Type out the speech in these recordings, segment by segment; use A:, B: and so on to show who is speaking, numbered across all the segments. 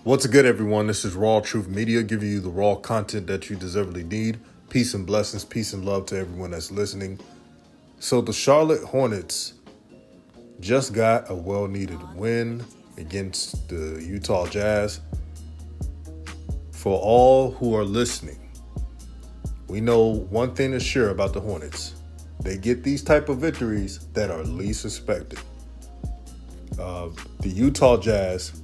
A: What's good, everyone? This is RawTruth Media, giving you the raw content that you deservedly need. Peace and blessings, peace and love to everyone that's listening. So the Charlotte Hornets just got a well-needed win against the Utah Jazz. For all who are listening, we know one thing is sure about the Hornets. They get these type of victories that are least expected. The Utah Jazz,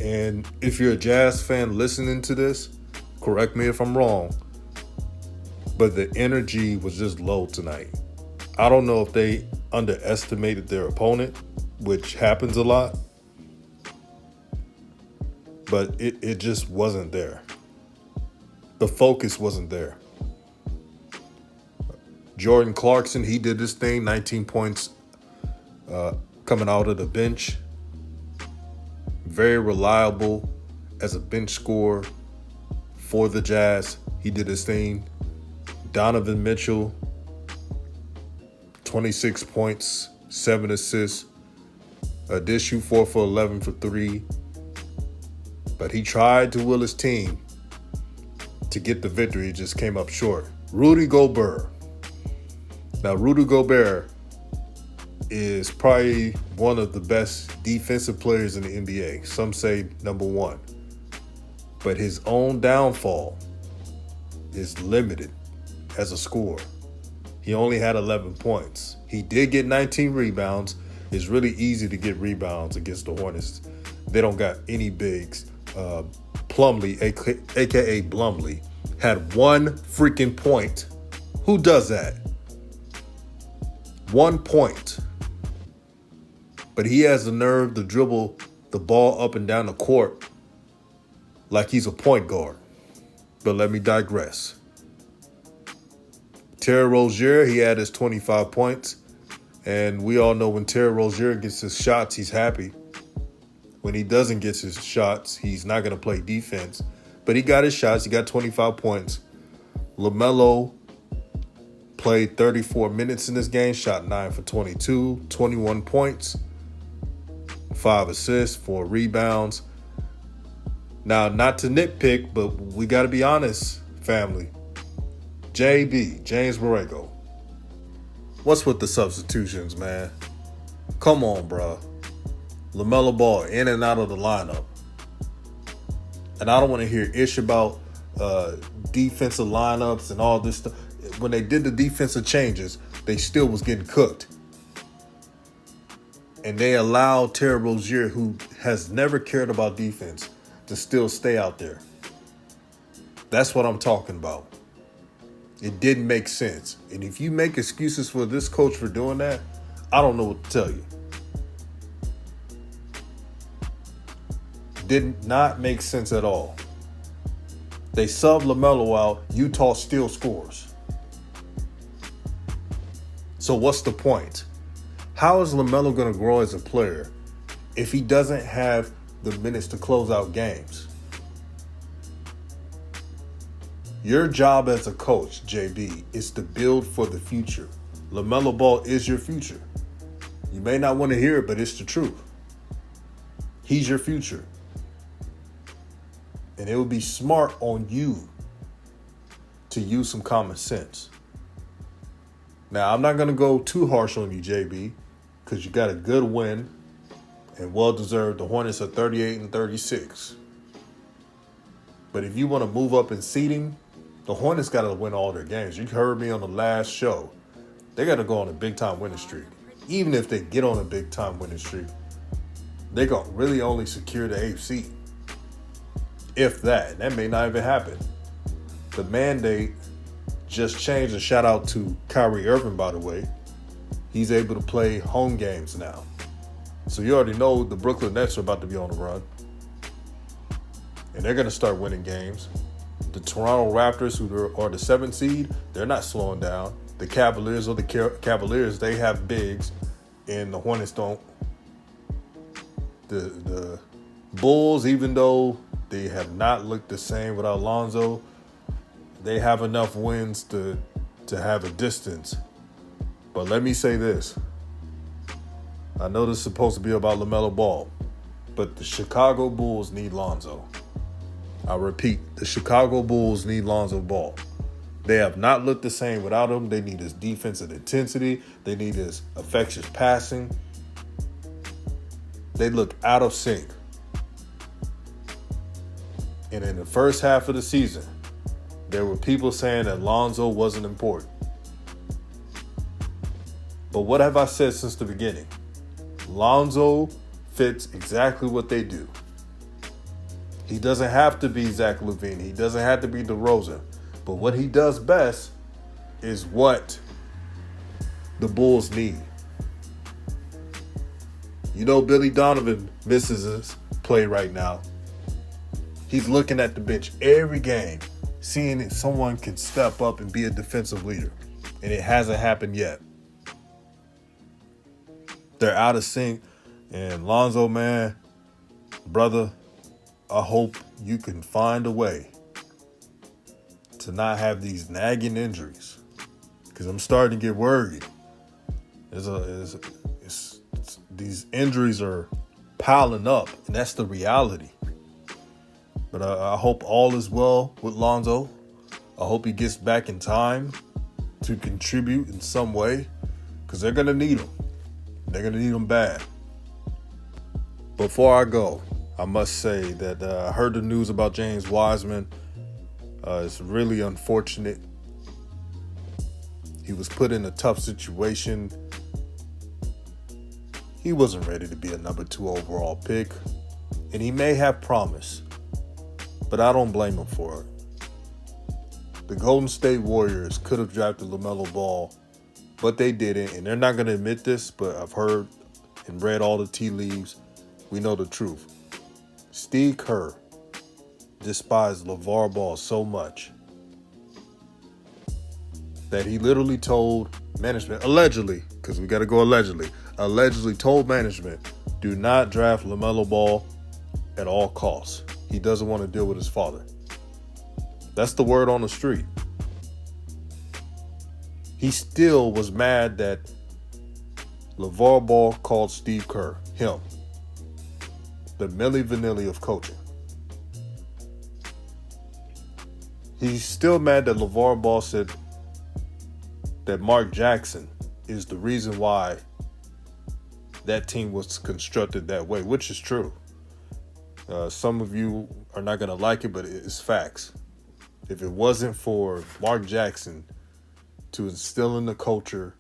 A: and if you're a Jazz fan listening to this, correct me if I'm wrong, but the energy was just low tonight. I don't know if they underestimated their opponent, which happens a lot, but it just wasn't there. The focus wasn't there. Jordan Clarkson, he did his thing, 19 points coming out of the bench. Very reliable as a bench scorer for the Jazz. He did his thing. Donovan Mitchell, 26 points, 7 assists. Did shoot 4 for 11 for 3. But he tried to will his team to get the victory. It just came up short. Rudy Gobert. Now, Rudy Gobert is probably one of the best defensive players in the NBA. Some say number one. But his own downfall is limited as a scorer. He only had 11 points. He did get 19 rebounds. It's really easy to get rebounds against the Hornets. They don't got any bigs. Plumlee, a.k.a. Blumlee, had 1 freaking point. Who does that? 1 point. But he has the nerve to dribble the ball up and down the court like he's a point guard. But let me digress. Terry Rozier, he had his 25 points. And we all know when Terry Rozier gets his shots, he's happy. When he doesn't get his shots, he's not going to play defense. But he got his shots. He got 25 points. LaMelo played 34 minutes in this game, shot 9 for 22, 21 points. 5 assists, 4 rebounds. Now, not to nitpick, but we got to be honest, family. JB, James Borrego. What's with the substitutions, man? Come on, bro. LaMelo Ball in and out of the lineup. And I don't want to hear ish about defensive lineups and all this stuff. When they did the defensive changes, they still was getting cooked. And they allowed Terry Rozier, who has never cared about defense, to still stay out there. That's what I'm talking about. It didn't make sense. And if you make excuses for this coach for doing that, I don't know what to tell you. Did not make sense at all. They sub LaMelo out. Utah still scores. So what's the point? How is LaMelo going to grow as a player if he doesn't have the minutes to close out games? Your job as a coach, JB, is to build for the future. LaMelo Ball is your future. You may not want to hear it, but it's the truth. He's your future. And it would be smart on you to use some common sense. Now, I'm not going to go too harsh on you, JB, because you got a good win and well-deserved. The Hornets are 38-36. But if you want to move up in seeding, the Hornets got to win all their games. You heard me on the last show. They got to go on a big-time winning streak. Even if they get on a big-time winning streak, they're going to really only secure the 8th seed. If that. That may not even happen. The mandate just changed. A shout out to Kyrie Irving, by the way. He's able to play home games now. So you already know the Brooklyn Nets are about to be on the run. And they're going to start winning games. The Toronto Raptors, who are the 7th seed, they're not slowing down. The Cavaliers are the Cavaliers. They have bigs, and the Hornets don't. The Bulls, even though they have not looked the same without Lonzo, they have enough wins to have a distance. But let me say this. I know this is supposed to be about LaMelo Ball. But the Chicago Bulls need Lonzo. I repeat, the Chicago Bulls need Lonzo Ball. They have not looked the same without him. They need his defensive intensity. They need his infectious passing. They look out of sync. And in the first half of the season, there were people saying that Lonzo wasn't important. But what have I said since the beginning? Lonzo fits exactly what they do. He doesn't have to be Zach LaVine. He doesn't have to be DeRozan. But what he does best is what the Bulls need. You know, Billy Donovan misses his play right now. He's looking at the bench every game, seeing if someone can step up and be a defensive leader. And it hasn't happened yet. They're out of sync. And Lonzo, man, brother, I hope you can find a way to not have these nagging injuries, because I'm starting to get worried. These injuries are piling up, and that's the reality. But I hope all is well with Lonzo. I hope he gets back in time to contribute in some way, because they're going to need him. They're going to need him bad. Before I go, I must say that I heard the news about James Wiseman. It's really unfortunate. He was put in a tough situation. He wasn't ready to be a number 2 overall pick. And he may have promise, but I don't blame him for it. The Golden State Warriors could have drafted LaMelo Ball, but they didn't. And they're not going to admit this, but I've heard and read all the tea leaves. We know the truth. Steve Kerr despised LeVar Ball so much that he literally told management, allegedly, because we got to go allegedly told management, do not draft LaMelo Ball at all costs. He doesn't want to deal with his father. That's the word on the street. He still was mad that LeVar Ball called Steve Kerr, him, the Milli Vanilli of coaching. He's still mad that LeVar Ball said that Mark Jackson is the reason why that team was constructed that way, which is true. Some of you are not going to like it, but it's facts. If it wasn't for Mark Jackson to instill in the culture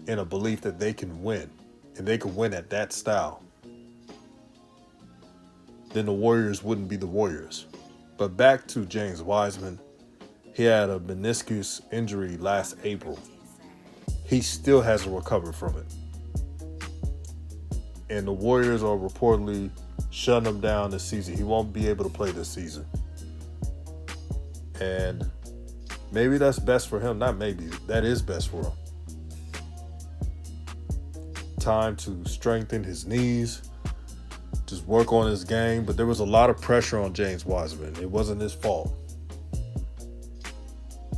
A: and a belief that they can win, and they can win at that style, then the Warriors wouldn't be the Warriors. But back to James Wiseman. He had a meniscus injury last April. He still hasn't recovered from it. And the Warriors are reportedly shutting him down this season. He won't be able to play this season. And maybe that's best for him. Not maybe. That is best for him. Time to strengthen his knees. Just work on his game. But there was a lot of pressure on James Wiseman. It wasn't his fault.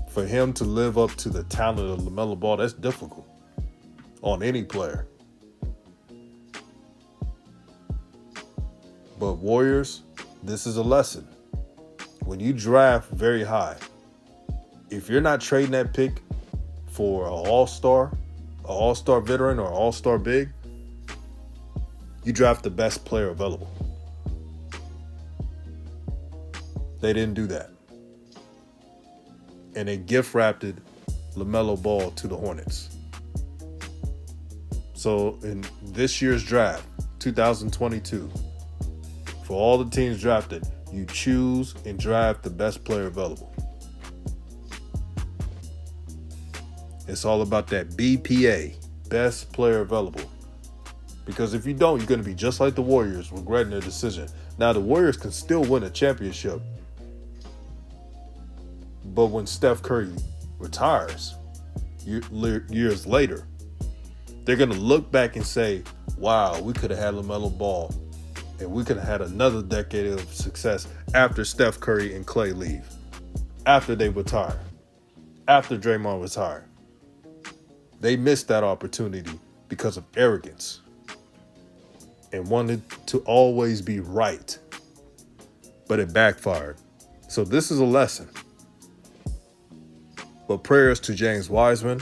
A: For him to live up to the talent of LaMelo Ball, that's difficult on any player. But Warriors, this is a lesson. When you draft very high, if you're not trading that pick for an all-star veteran or an all-star big, you draft the best player available. They didn't do that. And they gift-wrapped LaMelo Ball to the Hornets. So in this year's draft, 2022, for all the teams drafted, you choose and draft the best player available. It's all about that BPA, best player available. Because if you don't, you're going to be just like the Warriors, regretting their decision. Now, the Warriors can still win a championship. But when Steph Curry retires years later, they're going to look back and say, wow, we could have had LaMelo Ball and we could have had another decade of success after Steph Curry and Klay leave, after they retire, after Draymond retired. They missed that opportunity because of arrogance. and wanted to always be right, but it backfired. So this is a lesson. But prayers to James Wiseman.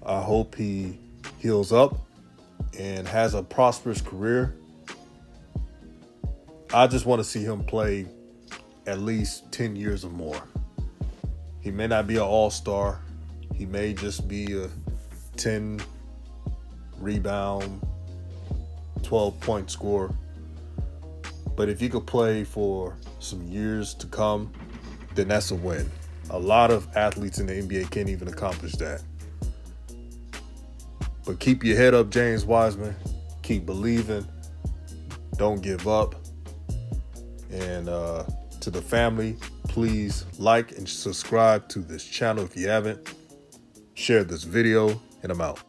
A: I hope he heals up and has a prosperous career. I just want to see him play at least 10 years or more. He may not be an all-star. He may just be a 10 rebound, 12-point scorer. But if he could play for some years to come, then that's a win. A lot of athletes in the NBA can't even accomplish that. But keep your head up, James Wiseman. Keep believing. Don't give up. And to the family, please like and subscribe to this channel if you haven't. Share this video, and I'm out.